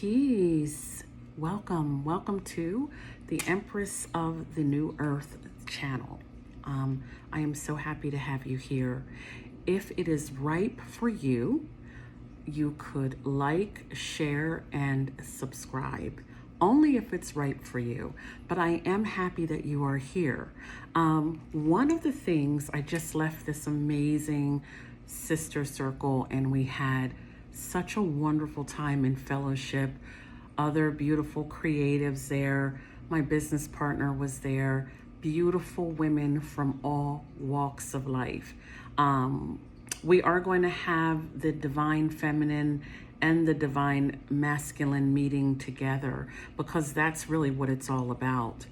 Peace. Welcome to the Empress of the New Earth channel. I am so happy to have you here. If it is ripe for you, you could like, share, and subscribe. Only if it's right for you. But I am happy that you are here. One of the things, I just left this amazing sister circle and we had such a wonderful time in fellowship. Other beautiful creatives there. My business partner was there. Beautiful women from all walks of life. We are going to have the divine feminine and the divine masculine meeting together because that's really what it's all about.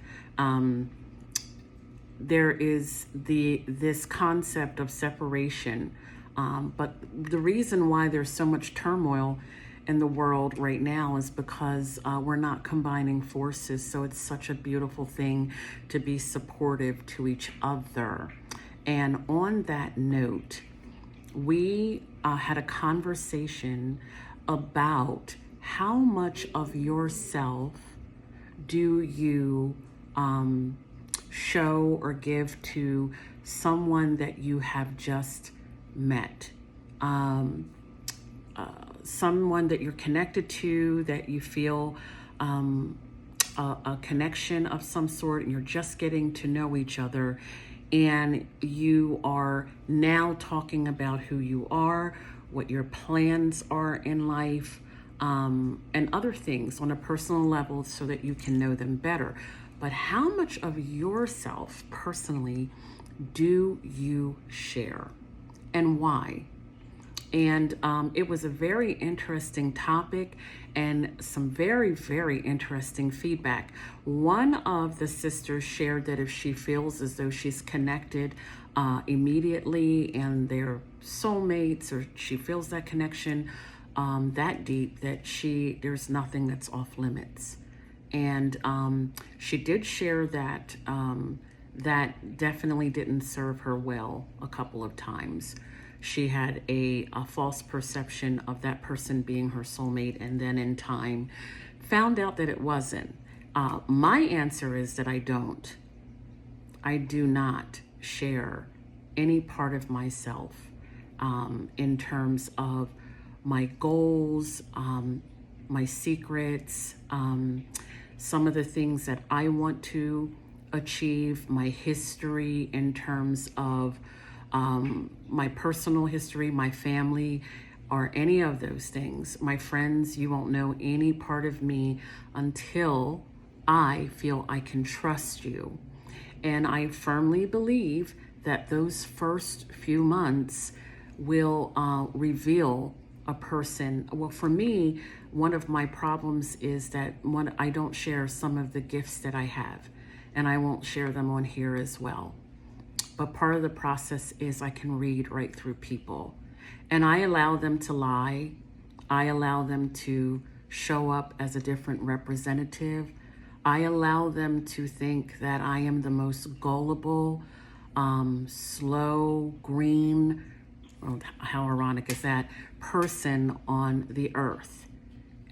There is this concept of separation, but the reason why there's so much turmoil in the world right now is because we're not combining forces. So it's such a beautiful thing to be supportive to each other. And on that note, we had a conversation about how much of yourself do you show or give to someone that you have just met, someone that you're connected to, that you feel a connection of some sort, and you're just getting to know each other, and you are now talking about who you are, what your plans are in life, and other things on a personal level so that you can know them better. But how much of yourself personally do you share, and why? And it was a very interesting topic and some very, very interesting feedback. One of the sisters shared that if she feels as though she's connected immediately and they're soulmates, or she feels that connection that deep, that there's nothing that's off limits. And she did share that that definitely didn't serve her well a couple of times. She had a false perception of that person being her soulmate, and then in time found out that it wasn't. My answer is that I do not share any part of myself in terms of my goals, my secrets, some of the things that I want to achieve, my history in terms of my personal history, my family, or any of those things. My friends, you won't know any part of me until I feel I can trust you. And I firmly believe that those first few months will reveal a person. Well, for me, one of my problems is that I don't share some of the gifts that I have, and I won't share them on here as well. But part of the process is I can read right through people, and I allow them to lie. I allow them to show up as a different representative. I allow them to think that I am the most gullible, slow, green, well, how ironic is that, person on the earth.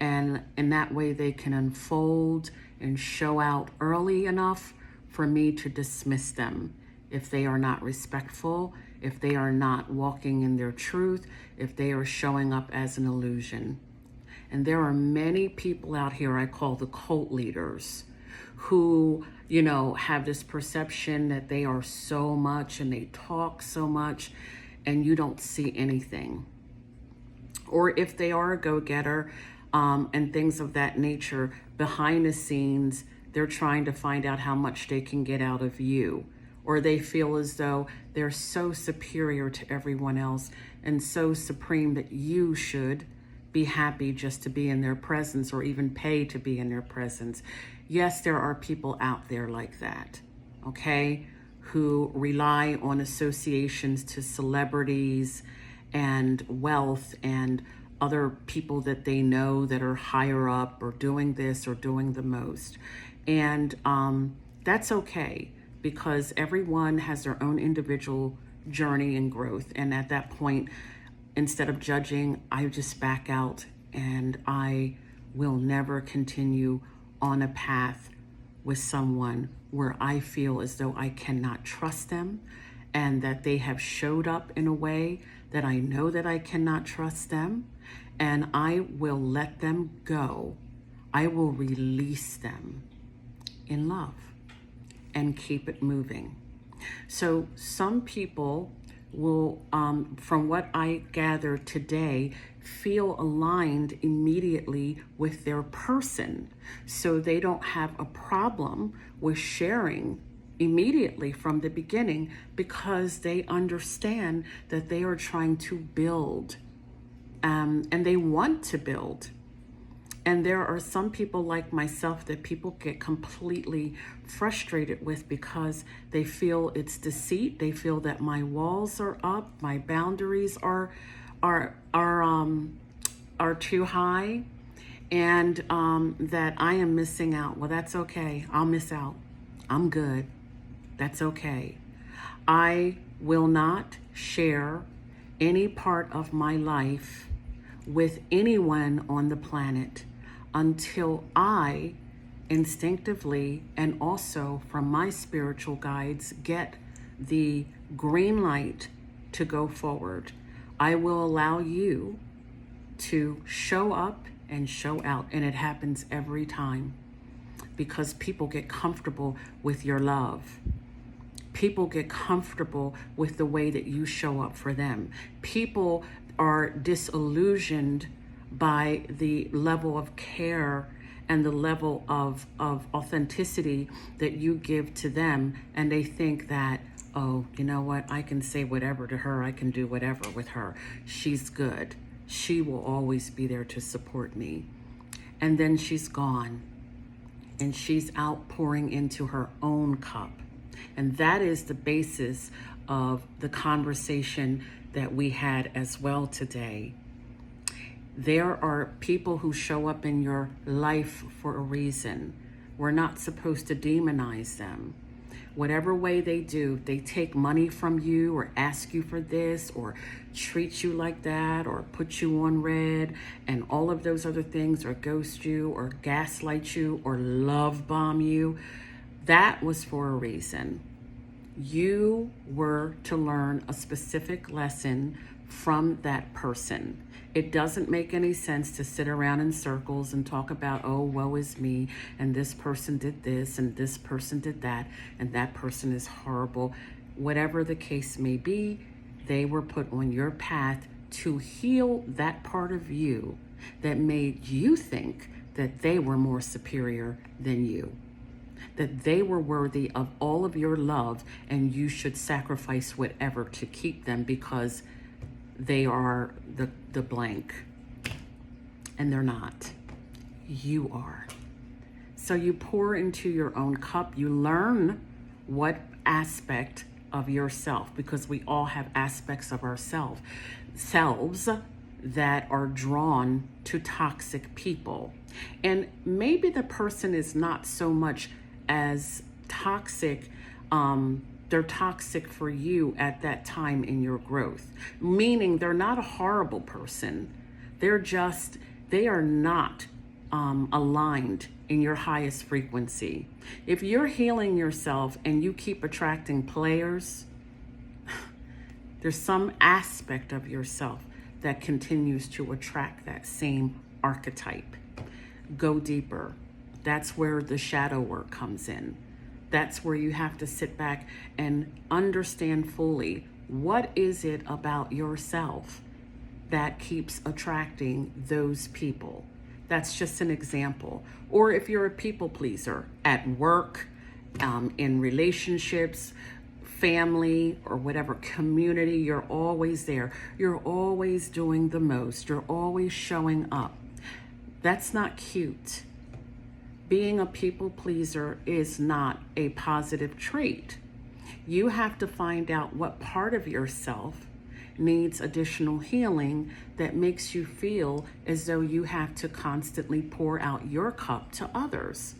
And in that way they can unfold and show out early enough for me to dismiss them. If they are not respectful, if they are not walking in their truth, if they are showing up as an illusion. And there are many people out here I call the cult leaders who, have this perception that they are so much and they talk so much and you don't see anything. Or if they are a go-getter and things of that nature, behind the scenes, they're trying to find out how much they can get out of you. Or they feel as though they're so superior to everyone else and so supreme that you should be happy just to be in their presence, or even pay to be in their presence. Yes, there are people out there like that, okay, who rely on associations to celebrities and wealth and other people that they know that are higher up or doing this or doing the most. And that's okay, because everyone has their own individual journey and growth. And at that point, instead of judging, I just back out and I will never continue on a path with someone where I feel as though I cannot trust them and that they have showed up in a way that I know that I cannot trust them, and I will let them go. I will release them in love and keep it moving. So some people will, from what I gather today, feel aligned immediately with their person. So they don't have a problem with sharing immediately from the beginning because they understand that they are trying to build, and they want to build. And there are some people like myself that people get completely frustrated with because they feel it's deceit. They feel that my walls are up, my boundaries are too high, and that I am missing out. Well, that's okay. I'll miss out. I'm good. That's okay. I will not share any part of my life with anyone on the planet until I instinctively and also from my spiritual guides get the green light to go forward. I will allow you to show up and show out, and it happens every time because people get comfortable with your love. People get comfortable with the way that you show up for them. People are disillusioned by the level of care and the level of authenticity that you give to them, and they think that, oh, you know what, I can say whatever to her, I can do whatever with her, she's good, she will always be there to support me. And then she's gone and she's outpouring into her own cup. And that is the basis of the conversation that we had as well today. There are people who show up in your life for a reason. We're not supposed to demonize them. Whatever way they do, they take money from you or ask you for this or treat you like that or put you on red and all of those other things, or ghost you or gaslight you or love bomb you. That was for a reason. You were to learn a specific lesson from that person. It doesn't make any sense to sit around in circles and talk about, oh, woe is me, and this person did this, and this person did that, and that person is horrible. Whatever the case may be, they were put on your path to heal that part of you that made you think that they were more superior than you, that they were worthy of all of your love, and you should sacrifice whatever to keep them because they are the blank, and they're not. You are. So you pour into your own cup. You learn what aspect of yourself, because we all have aspects of ourselves that are drawn to toxic people. And maybe the person is not so much as toxic, they're toxic for you at that time in your growth, meaning they're not a horrible person. They are not aligned in your highest frequency. If you're healing yourself and you keep attracting players, there's some aspect of yourself that continues to attract that same archetype. Go deeper. That's where the shadow work comes in. That's where you have to sit back and understand fully, what is it about yourself that keeps attracting those people? That's just an example. Or if you're a people pleaser at work, in relationships, family, or whatever community, you're always there. You're always doing the most. You're always showing up. That's not cute. Being a people pleaser is not a positive trait. You have to find out what part of yourself needs additional healing that makes you feel as though you have to constantly pour out your cup to others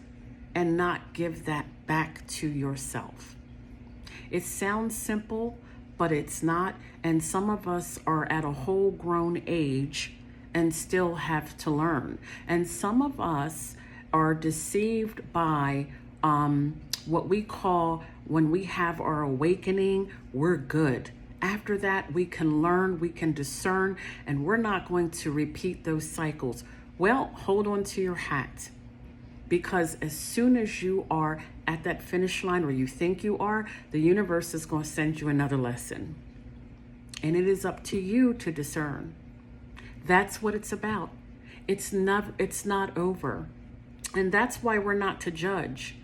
and not give that back to yourself. It sounds simple, but it's not. And some of us are at a whole grown age and still have to learn. And some of us are deceived by what we call, when we have our awakening, we're good. After that, we can learn, we can discern, and we're not going to repeat those cycles. Well, hold on to your hat, because as soon as you are at that finish line, or you think you are, the universe is going to send you another lesson. And it is up to you to discern. That's what it's about. It's not over. And that's why we're not to judge.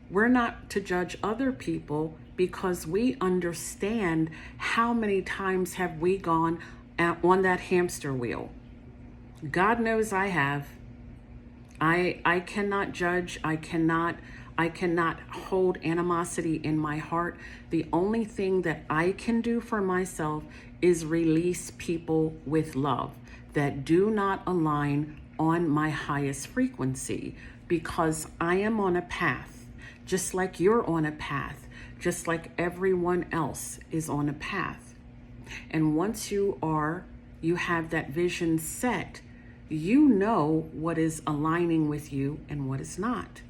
We're not to judge other people, because we understand how many times have we gone on that hamster wheel. God knows I have. I cannot judge. I cannot hold animosity in my heart. The only thing that I can do for myself is release people with love that do not align on my highest frequency, because I am on a path, just like you're on a path, just like everyone else is on a path. And once you have that vision set, you know what is aligning with you and what is not.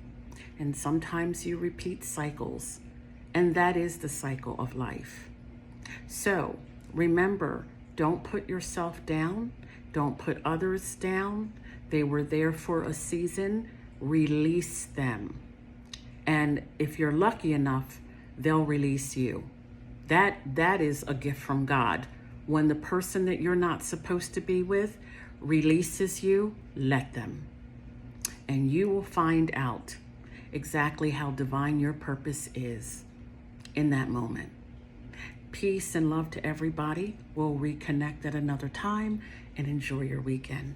And sometimes you repeat cycles, and that is the cycle of life. So remember, don't put yourself down. Don't put others down. They were there for a season. Release them. And if you're lucky enough, they'll release you. That is a gift from God. When the person that you're not supposed to be with releases you, let them. And you will find out exactly how divine your purpose is in that moment. Peace and love to everybody. We'll reconnect at another time, and enjoy your weekend.